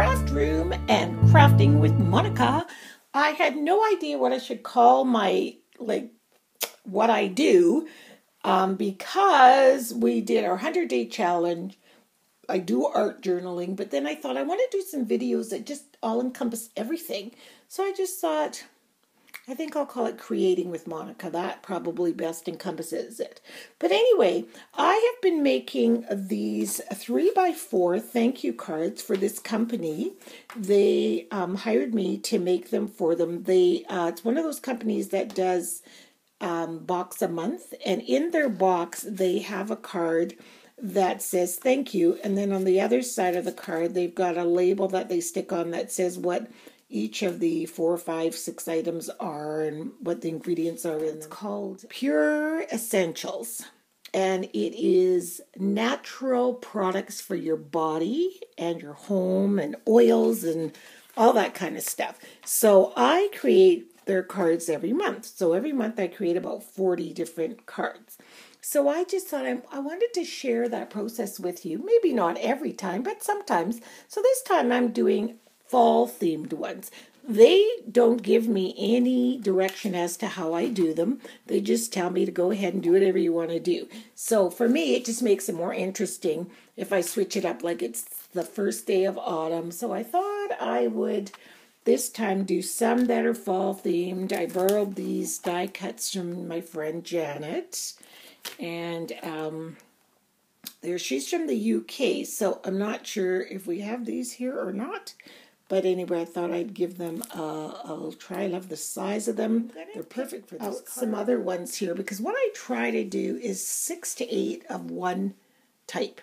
craft room and crafting with Monica. I had no idea what I should call my, what I do, because we did our 100-day challenge. I do art journaling, but then I thought I want to do some videos that just all encompass everything. So I just thought, I think I'll call it Creating with Monica. That probably best encompasses it. But anyway, I have been making these 3x4 thank you cards for this company. They hired me to make them for them. It's one of those companies that does box a month. And in their box, they have a card that says thank you. And then on the other side of the card, they've got a label that they stick on that says what each of the 4, 5, 6 items are and what the ingredients are in them. It's called Pure Essentials, and it is natural products for your body and your home and oils and all that kind of stuff. So I create their cards every month. So every month I create about 40 different cards. So I just thought I wanted to share that process with you. Maybe not every time, but sometimes. So this time I'm doing fall-themed ones. They don't give me any direction as to how I do them. They just tell me to go ahead and do whatever you want to do. So for me, it just makes it more interesting if I switch it up like it's the first day of autumn. So I thought I would this time do some that are fall-themed. I borrowed these die cuts from my friend Janet. And she's from the UK, so I'm not sure if we have these here or not. But anyway, I thought I'd give them a try. I love the size of them. They're perfect for this card. Some other ones here, because what I try to do is 6 to 8 of one type.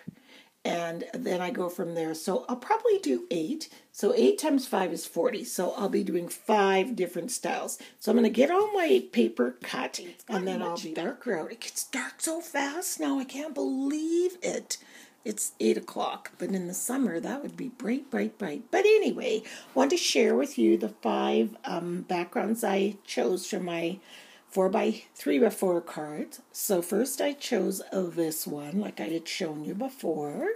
And then I go from there. So I'll probably do 8. So 8 times 5 is 40. So I'll be doing 5 different styles. So I'm going to get all my paper cut, and then I'll be darker out. It gets dark so fast now. I can't believe it. It's 8 o'clock. But in the summer, that would be bright, bright, bright. But anyway, I want to share with you the 5 backgrounds I chose from my 3x4 cards. So first I chose this one, like I had shown you before,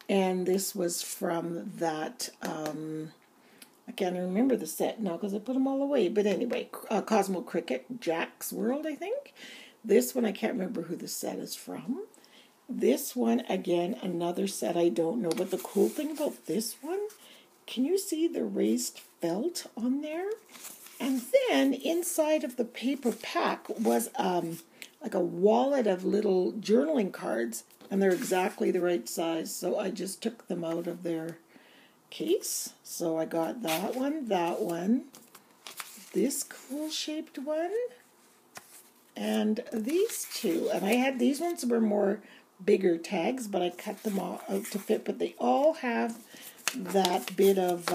and this was from that, I can't remember the set now because I put them all away, but anyway, Cosmo Cricket, Jack's World, I think. This one, I can't remember who the set is from. This one, again, another set I don't know, but the cool thing about this one, can you see the raised felt on there? And then inside of the paper pack was like a wallet of little journaling cards, and they're exactly the right size. So I just took them out of their case. So I got that one, this cool shaped one, and these two. And I had these ones were more bigger tags, but I cut them all out to fit. But they all have that bit of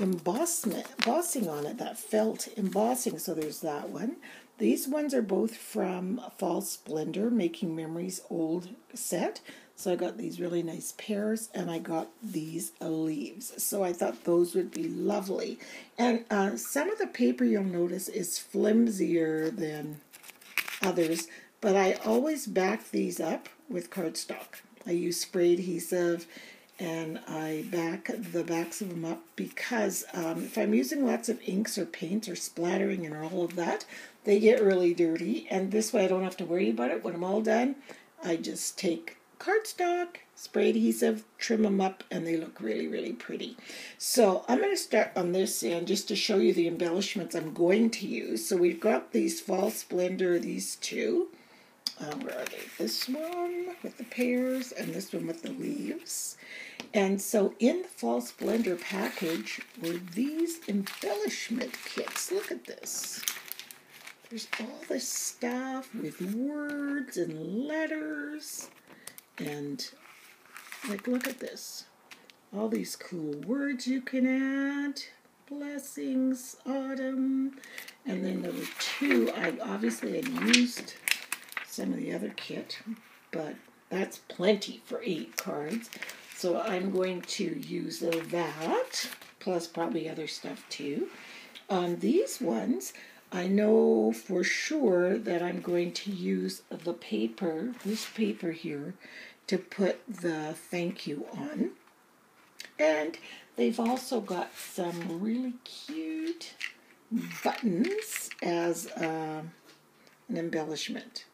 embossing on it, that felt embossing. So there's that one. These ones are both from Fall Splendor, Making Memories old set. So I got these really nice pairs, and I got these leaves. So I thought those would be lovely. And some of the paper you'll notice is flimsier than others, but I always back these up with cardstock. I use spray adhesive, and I back the backs of them up because if I'm using lots of inks or paints or splattering and all of that, they get really dirty. And this way I don't have to worry about it. When I'm all done, I just take cardstock, spray adhesive, trim them up, and they look really, really pretty. So I'm going to start on this end just to show you the embellishments I'm going to use. So we've got these Fall Splendor, these two. Where are they? This one with the pears and this one with the leaves. And so in the Fall Splendor package were these embellishment kits. Look at this. There's all this stuff with words and letters. And, look at this. All these cool words you can add. Blessings, autumn. And then there were 2. I obviously had used some of the other kit, but that's plenty for 8 cards. So I'm going to use that, plus probably other stuff too. On these ones, I know for sure that I'm going to use the paper, this paper here, to put the thank you on. And they've also got some really cute buttons as an embellishment.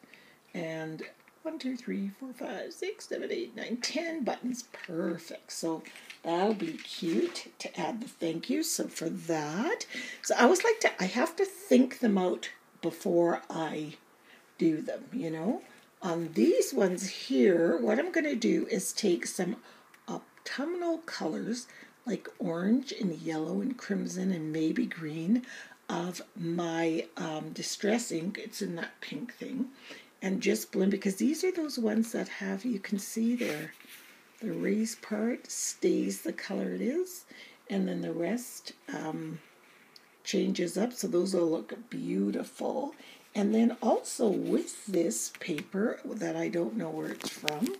And 1, 2, 3, 4, 5, 6, 7, 8, 9, 10 buttons. Perfect. So that'll be cute to add the thank you. So for that, so I always like to, I have to think them out before I do them, you know. On these ones here, what I'm going to do is take some autumnal colors like orange and yellow and crimson and maybe green of my distress ink. It's in that pink thing. And just blend, because these are those ones that have, you can see there, the raised part stays the color it is, and then the rest changes up, so those will look beautiful. And then also with this paper that I don't know where it's from,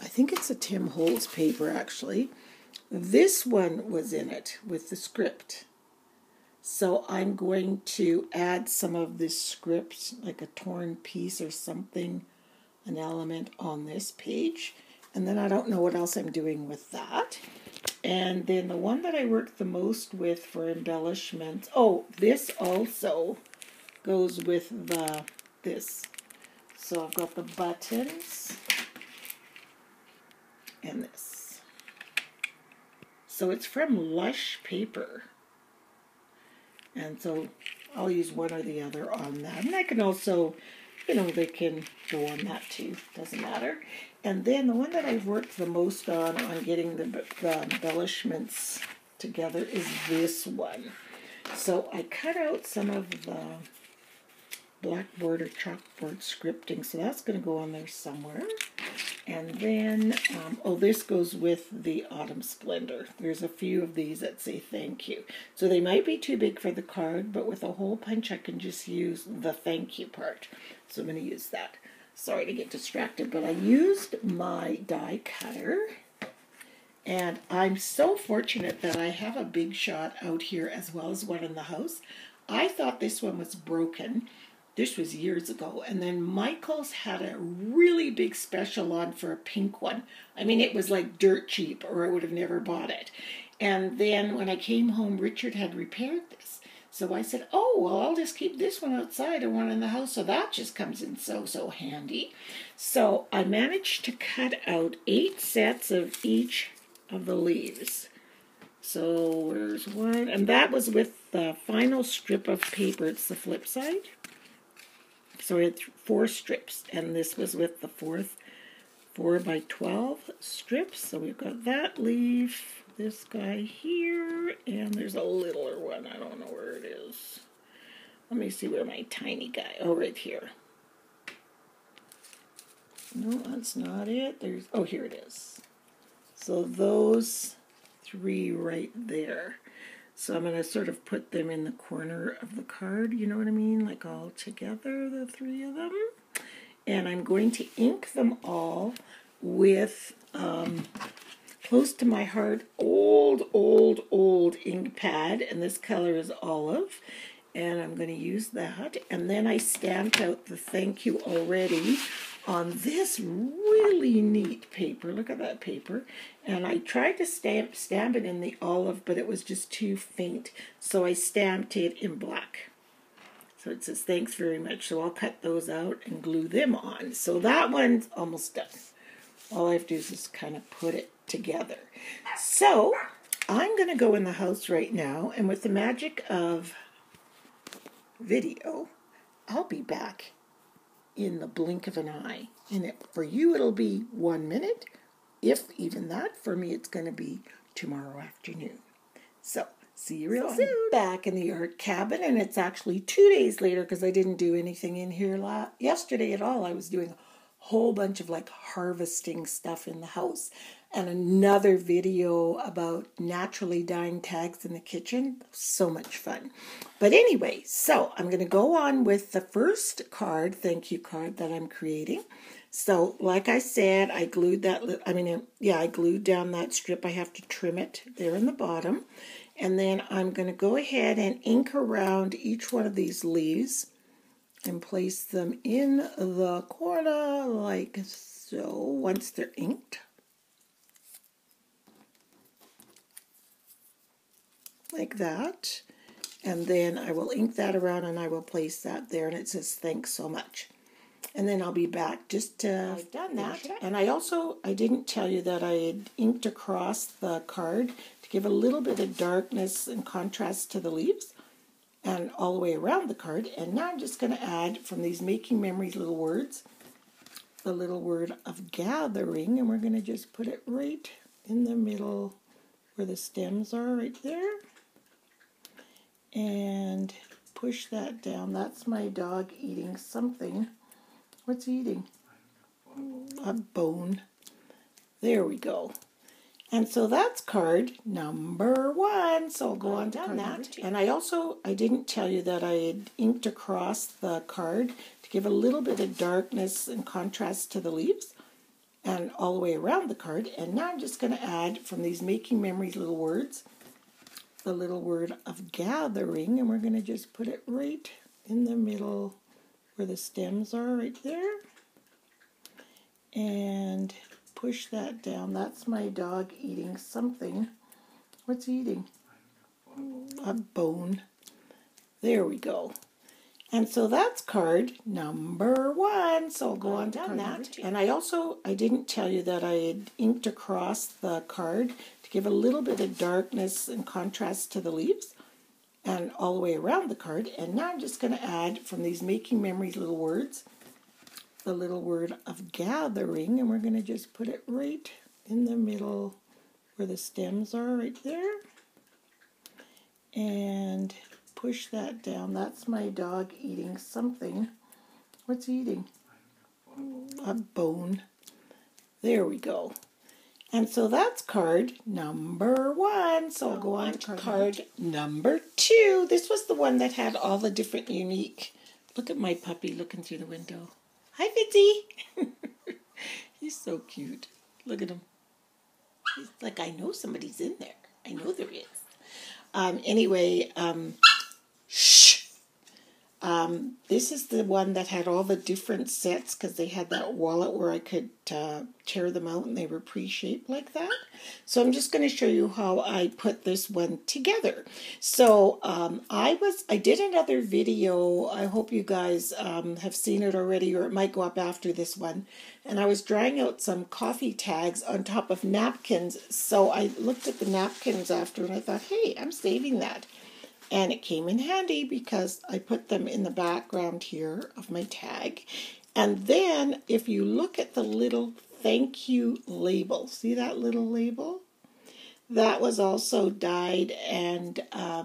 I think it's a Tim Holtz paper actually, this one was in it with the script. So I'm going to add some of this script, like a torn piece or something, an element on this page. And then I don't know what else I'm doing with that. And then the one that I work the most with for embellishments, oh, this also goes with this. So I've got the buttons and this. So it's from Lush Paper. And so I'll use one or the other on that. And I can also, you know, they can go on that too. Doesn't matter. And then the one that I've worked the most on getting the embellishments together is this one. So I cut out some of the blackboard or chalkboard scripting. So that's going to go on there somewhere. And then, oh, this goes with the Autumn Splendor. There's a few of these that say thank you. So they might be too big for the card, but with a hole punch, I can just use the thank you part. So I'm going to use that. Sorry to get distracted, but I used my die cutter. And I'm so fortunate that I have a Big Shot out here as well as one in the house. I thought this one was broken. This was years ago, and then Michael's had a really big special on for a pink one. I mean, it was like dirt cheap, or I would have never bought it. And then when I came home, Richard had repaired this. So I said, oh, well, I'll just keep this one outside and one in the house, so that just comes in so handy. So I managed to cut out 8 sets of each of the leaves. So where's one? And that was with the final strip of paper. It's the flip side. So we had 4 strips, and this was with the 4th 4x12 strips. So we've got that leaf, this guy here, and there's a littler one. I don't know where it is. Let me see where my tiny guy, oh, right here. No, that's not it. There's, oh, here it is. So those 3 right there. So I'm going to sort of put them in the corner of the card, you know what I mean? Like all together, the 3 of them. And I'm going to ink them all with close to my heart, old ink pad. And this color is olive. And I'm going to use that. And then I stamped out the thank you already on this really neat paper. Look at that paper. And I tried to stamp it in the olive, but it was just too faint. So I stamped it in black. So it says, thanks very much. So I'll cut those out and glue them on. So that one's almost done. All I have to do is just kind of put it together. So I'm going to go in the house right now, and with the magic of video, I'll be back in the blink of an eye. And for you, it'll be 1 minute. If even that, for me, it's going to be tomorrow afternoon. So, see you real soon. Back in the art cabin, and it's actually 2 days later because I didn't do anything in here yesterday at all. I was doing a whole bunch of like harvesting stuff in the house, and another video about naturally dyeing tags in the kitchen. So much fun. But anyway, so I'm going to go on with the first card, thank you card that I'm creating. So, like I said, I glued that, I glued down that strip. I have to trim it there in the bottom. And then I'm going to go ahead and ink around each one of these leaves and place them in the corner like so once they're inked. like that. And then I will ink that around and I will place that there. And it says, thanks so much. And then I'll be back just to... I've done that. And I didn't tell you that I had inked across the card to give a little bit of darkness and contrast to the leaves and all the way around the card. And now I'm just going to add from these Making Memories little words, the little word of gathering. And we're going to just put it right in the middle where the stems are, right there. And push that down. That's my dog eating something. What's he eating? A bone. There we go. And so that's card number 1. So I'll go on to card number 2. And I didn't tell you that I had inked across the card to give a little bit of darkness and contrast to the leaves and all the way around the card. And now I'm just going to add from these Making Memories little words, the little word of gathering. And we're going to just put it right in the middle where the stems are, right there. And push that down. That's my dog eating something. What's he eating? A bone. There we go. And so that's card number 1. So I'll go on to card number 2. And I didn't tell you that I had inked across the card to give a little bit of darkness and contrast to the leaves and all the way around the card. And now I'm just going to add from these Making Memories little words, the little word of gathering. And we're going to just put it right in the middle where the stems are, right there. And push that down. That's my dog eating something. What's he eating? A bone. There we go. And so that's card number 1. So I'll go on to card number 2. This was the one that had all the different unique... Look at my puppy looking through the window. Hi, Fitzy. He's so cute. Look at him. He's like, I know somebody's in there. I know there is. Shh. This is the one that had all the different sets because they had that wallet where I could tear them out and they were pre-shaped like that. So I'm just going to show you how I put this one together. So I did another video. I hope you guys have seen it already, or it might go up after this one. And I was drawing out some coffee tags on top of napkins. So I looked at the napkins after and I thought, hey, I'm saving that. And it came in handy because I put them in the background here of my tag. And then if you look at the little thank you label, see that little label? That was also dyed and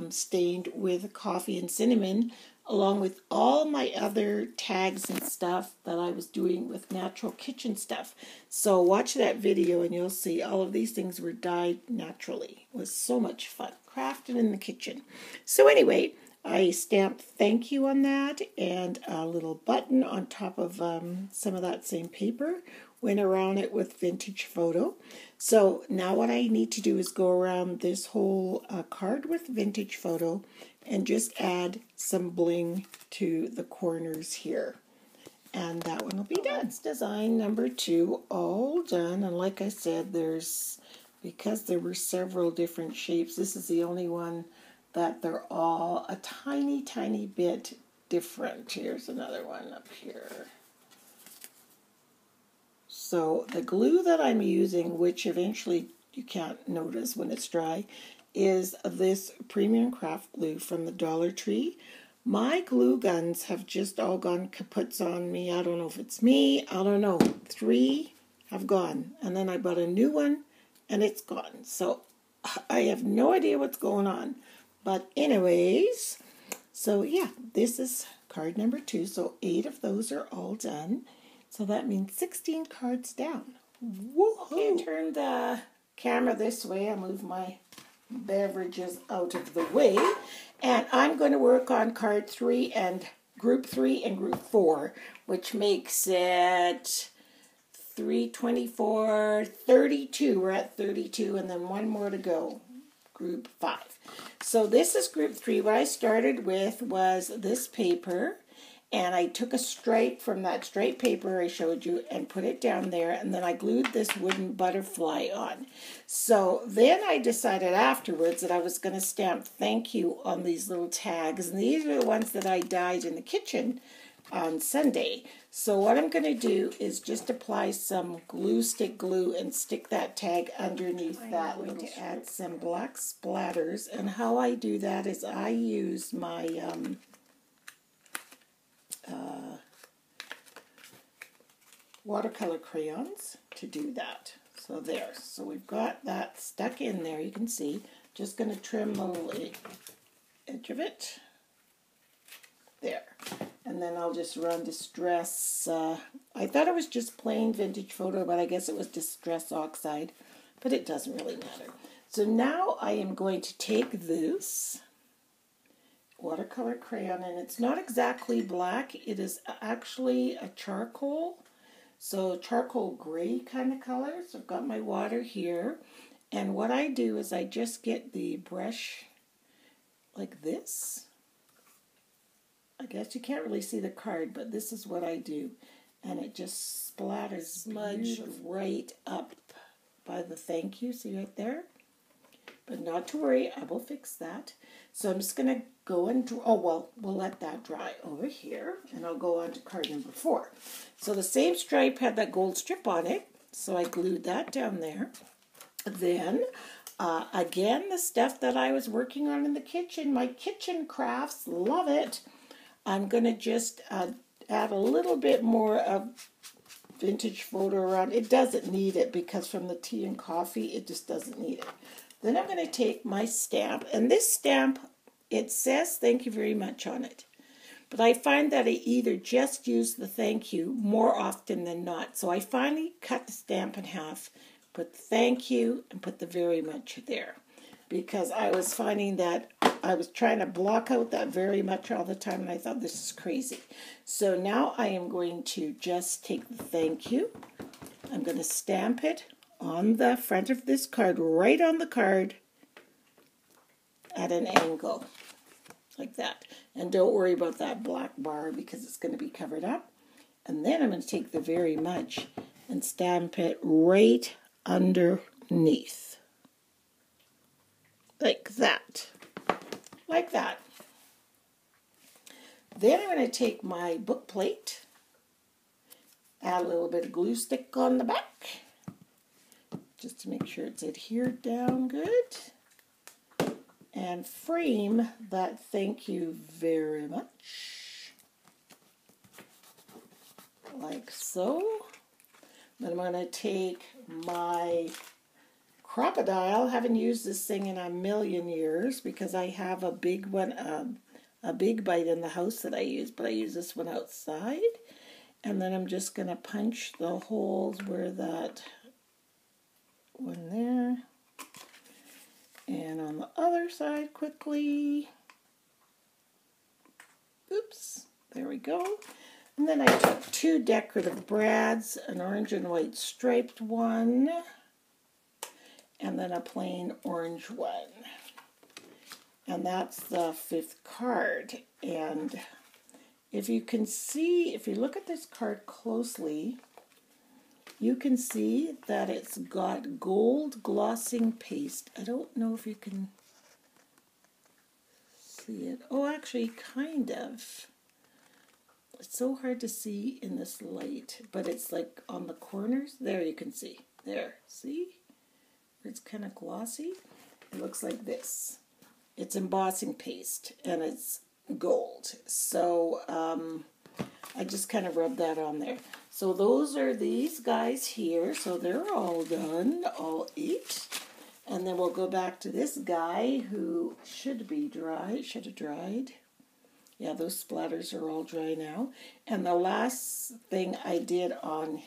stained with coffee and cinnamon, along with all my other tags and stuff that I was doing with natural kitchen stuff. So watch that video and you'll see all of these things were dyed naturally. It was so much fun. Crafted in the kitchen. So anyway, I stamped thank you on that and a little button on top of some of that same paper. Went around it with vintage photo. So now what I need to do is go around this whole card with vintage photo and just add some bling to the corners here. And that one will be done. That's design number 2 all done. And like I said, because there were several different shapes, this is the only one that they're all a tiny, tiny bit different. Here's another one up here. So the glue that I'm using, which eventually you can't notice when it's dry, is this premium craft glue from the Dollar Tree. My glue guns have just all gone kaputs on me. I don't know if it's me. I don't know. 3 have gone. And then I bought a new one and it's gone. So I have no idea what's going on. But anyways, so yeah, this is card number 2. So 8 of those are all done. So that means 16 cards down. Woohoo! Okay, turn the camera this way. I'll move my beverages out of the way. And I'm going to work on card 3 and group 3 and group 4, which makes it 3, 24, 32. We're at 32 and then one more to go. Group 5. So this is group 3. What I started with was this paper. And I took a stripe from that stripe paper I showed you and put it down there, and then I glued this wooden butterfly on. So then I decided afterwards that I was going to stamp thank you on these little tags, and these are the ones that I dyed in the kitchen on Sunday. So what I'm going to do is just apply some stick glue and stick that tag underneath that. I'm going to add some black splatters, and how I do that is I use my watercolor crayons to do that. So there. So we've got that stuck in there. You can see. Just going to trim the little edge of it. There. And then I'll just run Distress. I thought it was just plain vintage photo, but I guess it was Distress Oxide. But it doesn't really matter. So now I am going to take this watercolor crayon, and it's not exactly black. It is actually a charcoal. So charcoal gray kind of color. So I've got my water here. And what I do is I just get the brush like this. I guess you can't really see the card, but this is what I do. And it just splatters smudge right up by the thank you. See right there? But not to worry, I will fix that. So I'm just going to go and we'll let that dry over here. And I'll go on to card number 4. So the same stripe had that gold strip on it. So I glued that down there. Then, again, the stuff that I was working on in the kitchen, my kitchen crafts, love it. I'm going to just add a little bit more of vintage photo around. It doesn't need it because from the tea and coffee, it just doesn't need it. Then I'm going to take my stamp, and this stamp, it says thank you very much on it. But I find that I either just use the thank you more often than not. So I finally cut the stamp in half, put the thank you, and put the very much there. Because I was finding that I was trying to block out that very much all the time, and I thought this is crazy. So now I am going to just take the thank you. I'm going to stamp it on the front of this card, right on the card, at an angle, like that. And don't worry about that black bar because it's going to be covered up. And then I'm going to take the very much and stamp it right underneath. Like that. Like that. Then I'm going to take my book plate, add a little bit of glue stick on the back, just to make sure it's adhered down good, and frame that thank you very much, like so. Then I'm going to take my crocodile. Haven't used this thing in a million years because I have a big one, a big bite in the house that I use, but I use this one outside. And then I'm just going to punch the holes where that one there. And on the other side quickly. Oops, there we go. And then I took 2 decorative brads, an orange and white striped one, and then a plain orange one. And that's the 5th card. And if you can see, if you look at this card closely, you can see that it's got gold glossing paste. I don't know if you can see it. Oh, actually, kind of. It's so hard to see in this light, but it's like on the corners. There you can see. There, see? It's kind of glossy. It looks like this. It's embossing paste, and it's gold. So I just kind of rubbed that on there. So those are these guys here. So they're all done, all 8. And then we'll go back to this guy who should be dry. Should have dried. Yeah, those splatters are all dry now. And the last thing I did on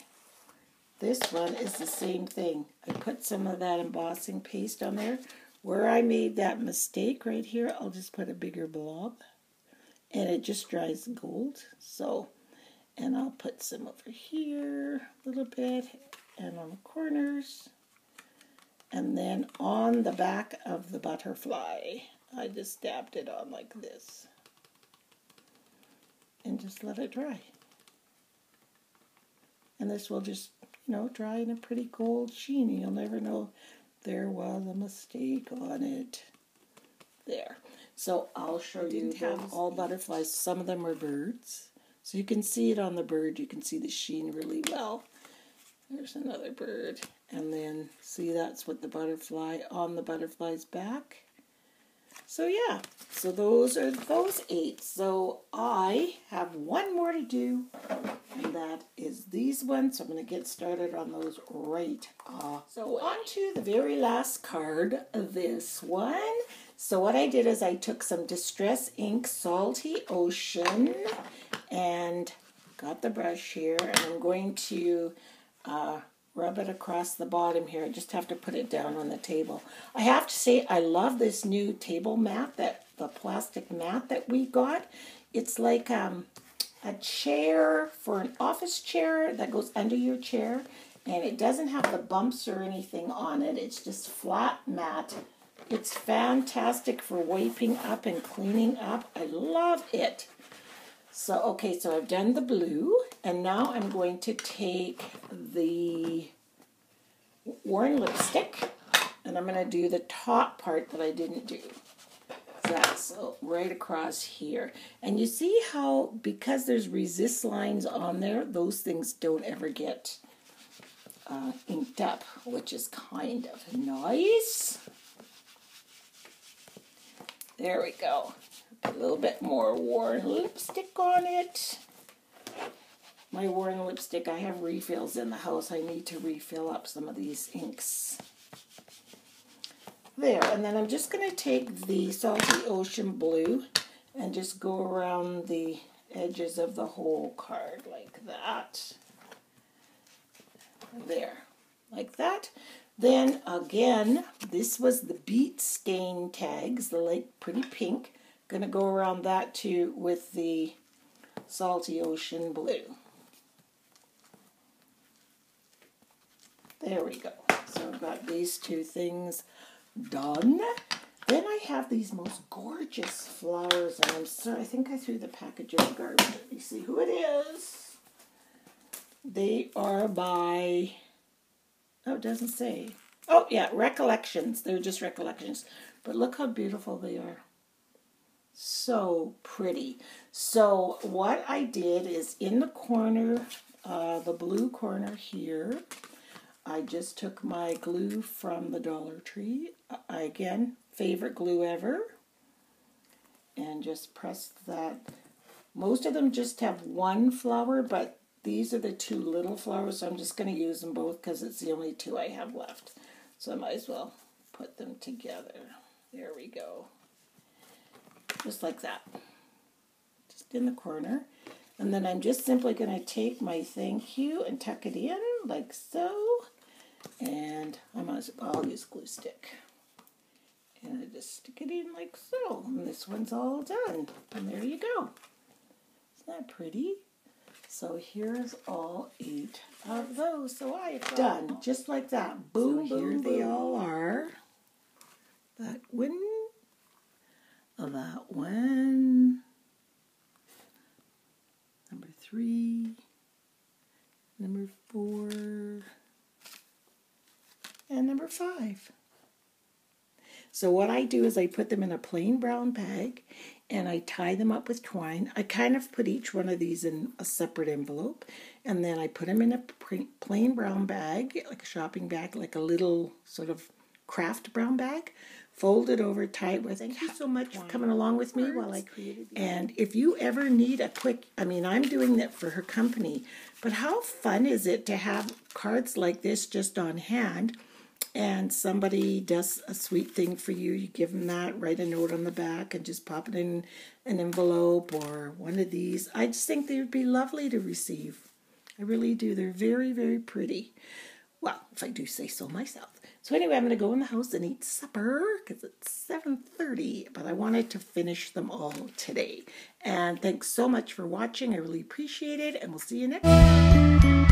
this one is the same thing. I put some of that embossing paste on there. Where I made that mistake right here, I'll just put a bigger blob. And it just dries gold. So, and I'll put some over here a little bit. And on the corners. And then on the back of the butterfly, I just dabbed it on like this. and just let it dry. And this will just, dry in a pretty gold sheen. You'll never know there was a mistake on it. There. So I'll show you all butterflies. Some of them are birds. So you can see it on the bird. You can see the sheen really well. There's another bird. And then, see, that's what the butterfly on the butterfly's back. So yeah, so those are those 8. So I have one more to do, and that is these ones. So I'm going to get started on those right away. So on to the very last card, this one. So what I did is I took some Distress Ink Salty Ocean and got the brush here, and I'm going to rub it across the bottom here. I just have to put it down on the table. I have to say I love this new table mat, the plastic mat that we got. It's like a chair for an office chair that goes under your chair, and it doesn't have the bumps or anything on it. It's just flat mat. It's fantastic for wiping up and cleaning up. I love it. So, okay, so I've done the blue, and now I'm going to take the worn lipstick, and I'm going to do the top part that I didn't do. That's right across here. And you see how, because there's resist lines on there, those things don't ever get inked up, which is kind of nice. There we go. A little bit more worn lipstick on it. My worn lipstick, I have refills in the house. I need to refill up some of these inks. There, and then I'm just going to take the Salty Ocean Blue and just go around the edges of the whole card like that. There, like that. Then again, this was the Beat Stain tags, the like pretty pink. Going to go around that too with the Salty Ocean Blue. There we go. So I've got these 2 things done. Then I have these most gorgeous flowers, and I'm sorry, I think I threw the package in the garbage. Let me see who it is. They are by, oh, it doesn't say. Oh, yeah, Recollections. They're just Recollections. But look how beautiful they are. So pretty. So what I did is in the corner, the blue corner here, I just took my glue from the Dollar Tree. Again, favorite glue ever. And just pressed that. Most of them just have one flower, but these are the 2 little flowers, so I'm just going to use them both because it's the only 2 I have left. So I might as well put them together. There we go. Just like that. Just in the corner. And then I'm just simply going to take my thank you and tuck it in like so. And I'll use glue stick. And I just stick it in like so. And this one's all done. And there you go. Isn't that pretty? So here's all 8 of those. So I've done just like that. Boom, so here they all are. That one. That one. Number 3. Number 4. And number 5. So what I do is I put them in a plain brown bag and I tie them up with twine. I kind of put each one of these in a separate envelope, and then I put them in a plain brown bag, like a shopping bag, like a little sort of craft brown bag, fold it over, tie it with. Thank you so much for coming along with me while I created these. And if you ever need a quick, I'm doing that for her company, but how fun is it to have cards like this just on hand? And somebody does a sweet thing for you. You give them that, write a note on the back, and just pop it in an envelope or one of these. I just think they would be lovely to receive. I really do. They're very, very pretty. Well, if I do say so myself. So anyway, I'm going to go in the house and eat supper because it's 7:30. But I wanted to finish them all today. And thanks so much for watching. I really appreciate it. And we'll see you next time.